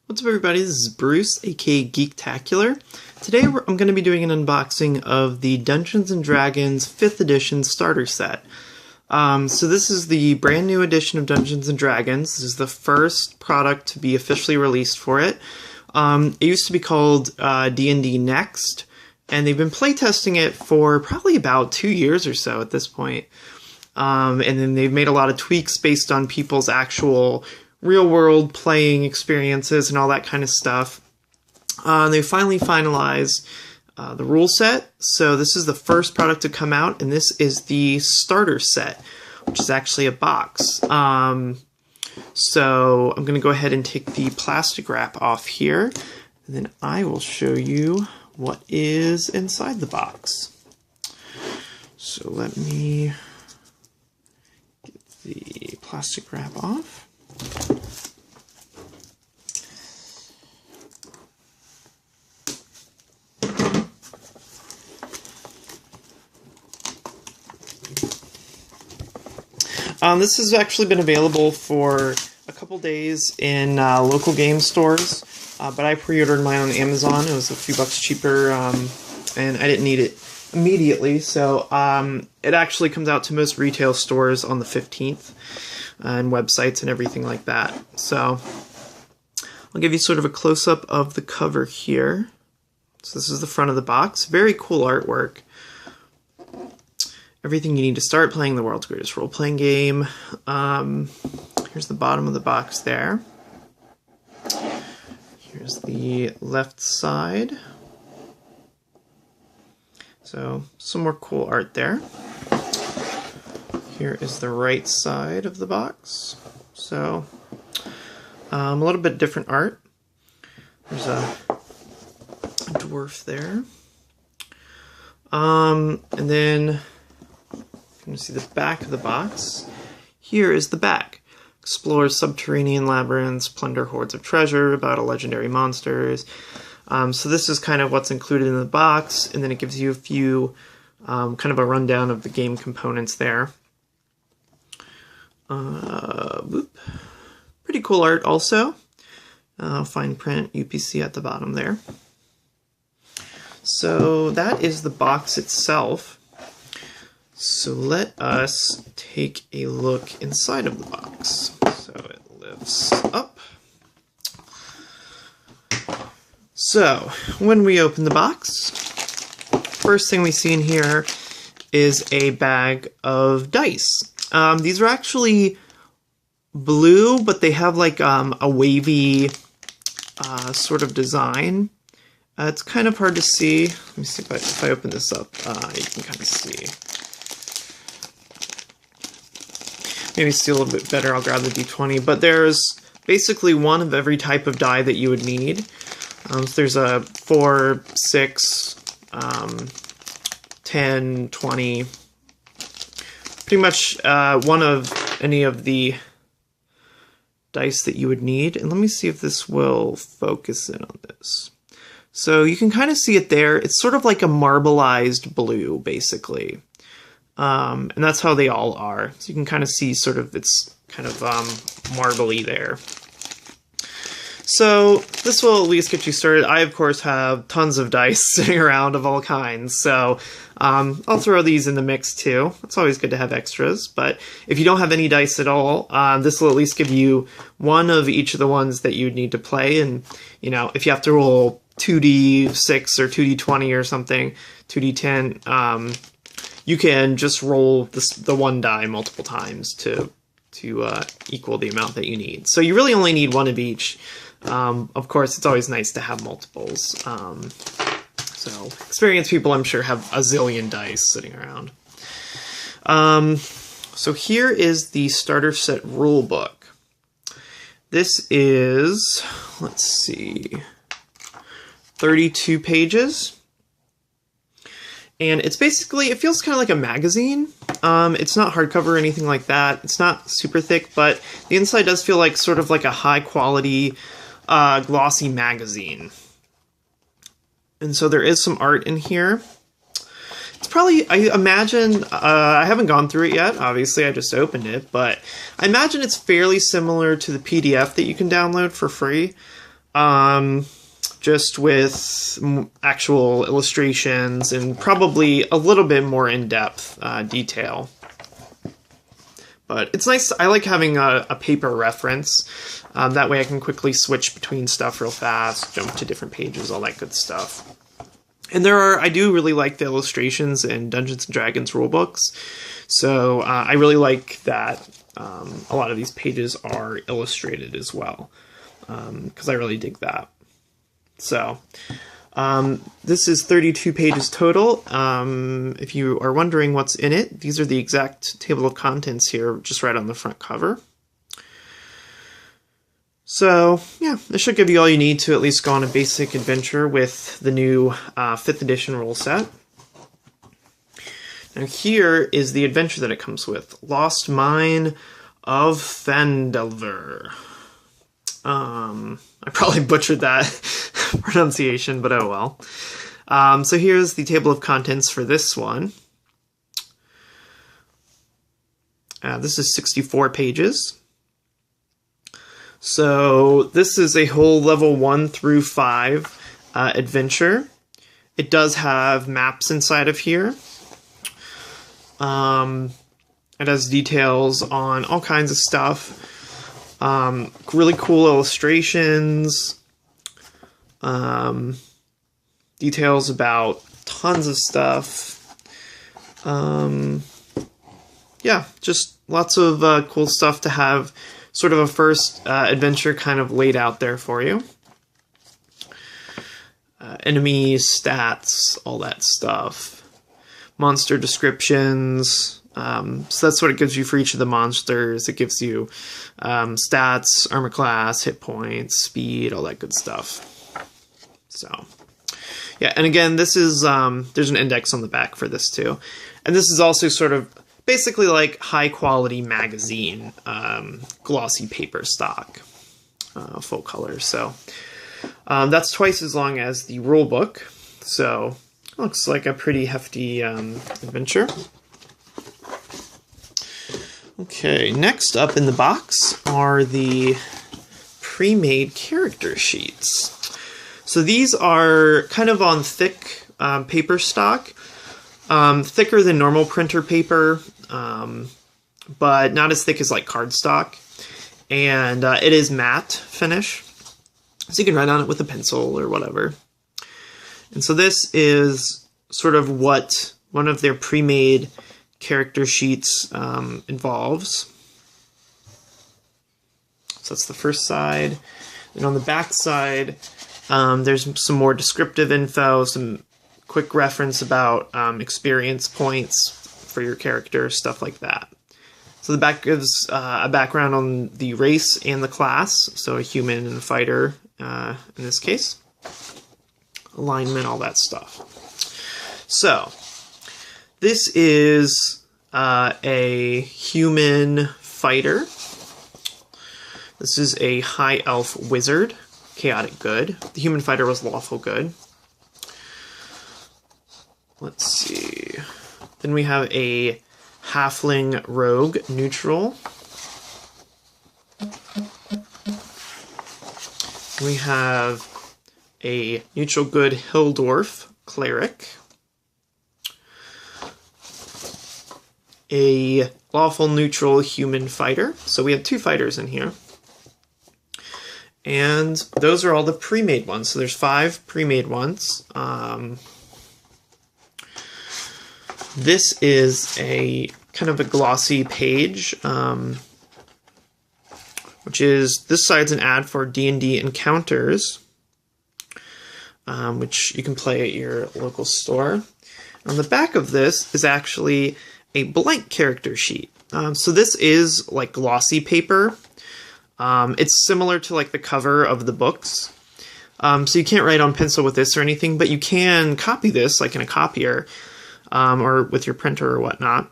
What's up everybody, this is Bruce, aka Geektacular. Today I'm going to be doing an unboxing of the Dungeons & Dragons 5th edition starter set. So this is the brand new edition of Dungeons & Dragons. This is the first product to be officially released for it. It used to be called D&D Next, and they've been playtesting it for probably about 2 years or so at this point. And then they've made a lot of tweaks based on people's actual real-world playing experiences and all that kind of stuff. They finally finalized the rule set, so this is the first product to come out, and this is the starter set, which is actually a box. So I'm going to go ahead and take the plastic wrap off here, and then I will show you what is inside the box. So let me get the plastic wrap off. This has actually been available for a couple days in local game stores, but I pre-ordered mine on Amazon. It was a few bucks cheaper, and I didn't need it immediately, so it actually comes out to most retail stores on the 15th, and websites and everything like that. So I'll give you sort of a close-up of the cover here. So this is the front of the box. Very cool artwork. Everything you need to start playing the world's greatest role-playing game. Here's the bottom of the box there. Here's the left side. So some more cool art there. Here is the right side of the box. So a little bit different art. There's a dwarf there. And then you can see the back of the box. Here is the back. Explore subterranean labyrinths, plunder hordes of treasure, battle legendary monsters. So this is kind of what's included in the box, and then it gives you a few, kind of a rundown of the game components there. Pretty cool art also. Fine print UPC at the bottom there. So that is the box itself. So let us take a look inside of the box. So it lifts up. So when we open the box, first thing we see in here is a bag of dice. These are actually blue, but they have like a wavy sort of design. It's kind of hard to see. Let me see if I open this up, you can kind of see. Maybe see a little bit better, I'll grab the D20, but there's basically one of every type of die that you would need. So there's a 4, 6, 10, 20, pretty much one of any of the dice that you would need. And let me see if this will focus in on this. So you can kind of see it there. It's sort of like a marbleized blue, basically. And that's how they all are. So you can kind of see sort of, it's kind of marbly there. So this will at least get you started. I, of course, have tons of dice sitting around of all kinds, so I'll throw these in the mix too. It's always good to have extras, but if you don't have any dice at all, this will at least give you one of each of the ones that you'd need to play, and, you know, if you have to roll 2d6 or 2d20 or something, 2d10, you can just roll the one die multiple times to equal the amount that you need. So you really only need one of each. Of course, it's always nice to have multiples. So experienced people, I'm sure, have a zillion dice sitting around. So here is the starter set rulebook. This is, let's see, 32 pages. And it's basically, it feels kind of like a magazine. It's not hardcover or anything like that. It's not super thick, but the inside does feel like sort of like a high quality, glossy magazine. And so there is some art in here. It's probably, I imagine, I haven't gone through it yet. Obviously, I just opened it, but I imagine it's fairly similar to the PDF that you can download for free. just with actual illustrations and probably a little bit more in-depth detail. But it's nice. I like having a paper reference. That way I can quickly switch between stuff real fast, jump to different pages, all that good stuff. And I do really like the illustrations in Dungeons & Dragons rulebooks. So I really like that a lot of these pages are illustrated as well, because I really dig that. So this is 32 pages total. If you are wondering what's in it, these are the exact table of contents here, just right on the front cover. So, yeah, this should give you all you need to at least go on a basic adventure with the new 5th edition rule set. Now here is the adventure that it comes with. Lost Mine of Phandelver. I probably butchered that pronunciation, but oh well. So here's the table of contents for this one. This is 64 pages. So this is a whole level 1 through 5 adventure. It does have maps inside of here. It has details on all kinds of stuff. Really cool illustrations. Details about tons of stuff. Yeah, just lots of cool stuff to have. Sort of a first adventure kind of laid out there for you. Enemies, stats, all that stuff. Monster descriptions. So that's what it gives you for each of the monsters. It gives you stats, armor class, hit points, speed, all that good stuff. So, yeah, and again, this is, there's an index on the back for this too. And this is also sort of basically like high quality magazine, glossy paper stock, full color. So that's twice as long as the rule book. So it looks like a pretty hefty adventure. Okay, next up in the box are the pre-made character sheets. So these are kind of on thick paper stock. Thicker than normal printer paper, but not as thick as like cardstock. And it is matte finish, so you can write on it with a pencil or whatever. And so this is sort of what one of their pre-made character sheets involves. So that's the first side. And on the back side, there's some more descriptive info, some quick reference about experience points for your character, stuff like that. So the back gives a background on the race and the class, so a human and a fighter in this case. Alignment, all that stuff. So this is a human fighter. This is a high elf wizard, chaotic good. The human fighter was lawful good. Let's see. Then we have a halfling rogue neutral. We have a neutral good hill dwarf cleric. A lawful neutral human fighter. So we have 2 fighters in here. And those are all the pre-made ones. So there's 5 pre-made ones. This is a kind of a glossy page, which is, this side's an ad for D&D Encounters, which you can play at your local store. On the back of this is actually a blank character sheet. So this is like glossy paper. It's similar to like the cover of the books. So you can't write on pencil with this or anything, but you can copy this like in a copier, or with your printer or whatnot.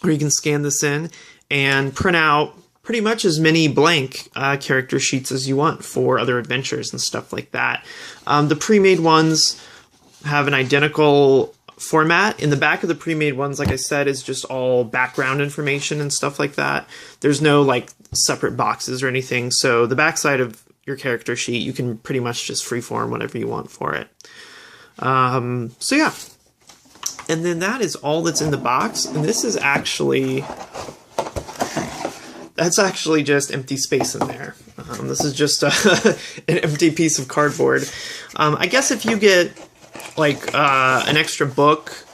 Or you can scan this in and print out pretty much as many blank character sheets as you want for other adventures and stuff like that. The pre-made ones have an identical format. In the back of the pre-made ones, like I said, is just all background information and stuff like that. There's no like separate boxes or anything. So the backside of your character sheet, you can pretty much just freeform whatever you want for it. So yeah. And then that is all that's in the box. And this is actually... That's actually just empty space in there. This is just an empty piece of cardboard. I guess if you get like an extra book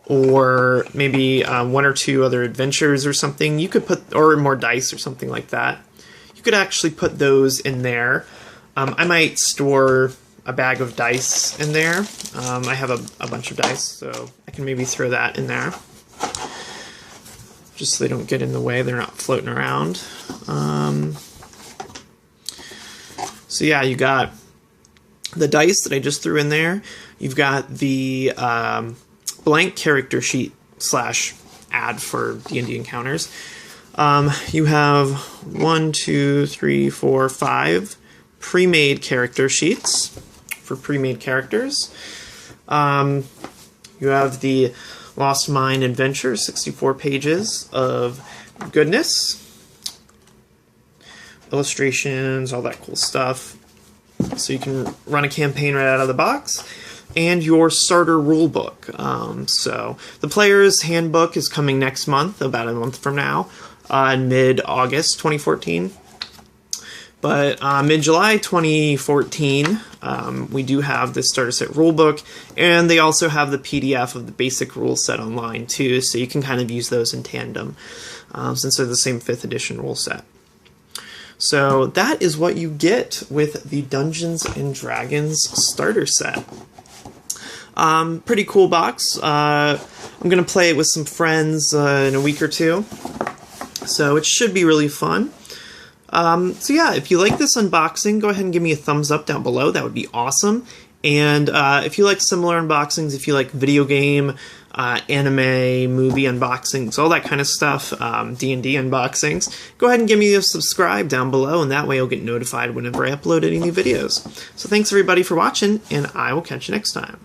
or maybe 1 or 2 other adventures or something, you could put, or more dice or something like that, you could actually put those in there. I might store a bag of dice in there. I have a bunch of dice, so I can maybe throw that in there. Just so they don't get in the way, they're not floating around. So yeah, you got the dice that I just threw in there. You've got the blank character sheet / ad for D&D encounters. You have 1, 2, 3, 4, 5 pre-made character sheets for pre-made characters. You have the Lost Mine Adventure, 64 pages of goodness, illustrations, all that cool stuff. So you can run a campaign right out of the box. And your starter rulebook. So the player's handbook is coming next month, about a month from now, in mid-August 2014. But mid-July 2014, we do have this starter set rulebook, and they also have the PDF of the basic rule set online too, so you can kind of use those in tandem, since they're the same 5th edition rule set. So that is what you get with the Dungeons & Dragons starter set. Pretty cool box. I'm going to play it with some friends in a week or 2, so it should be really fun. So yeah, if you like this unboxing, go ahead and give me a thumbs up down below. That would be awesome. And if you like similar unboxings, if you like video game, anime, movie unboxings, all that kind of stuff, D&D unboxings, go ahead and give me a subscribe down below, and that way you'll get notified whenever I upload any new videos. So thanks everybody for watching, and I will catch you next time.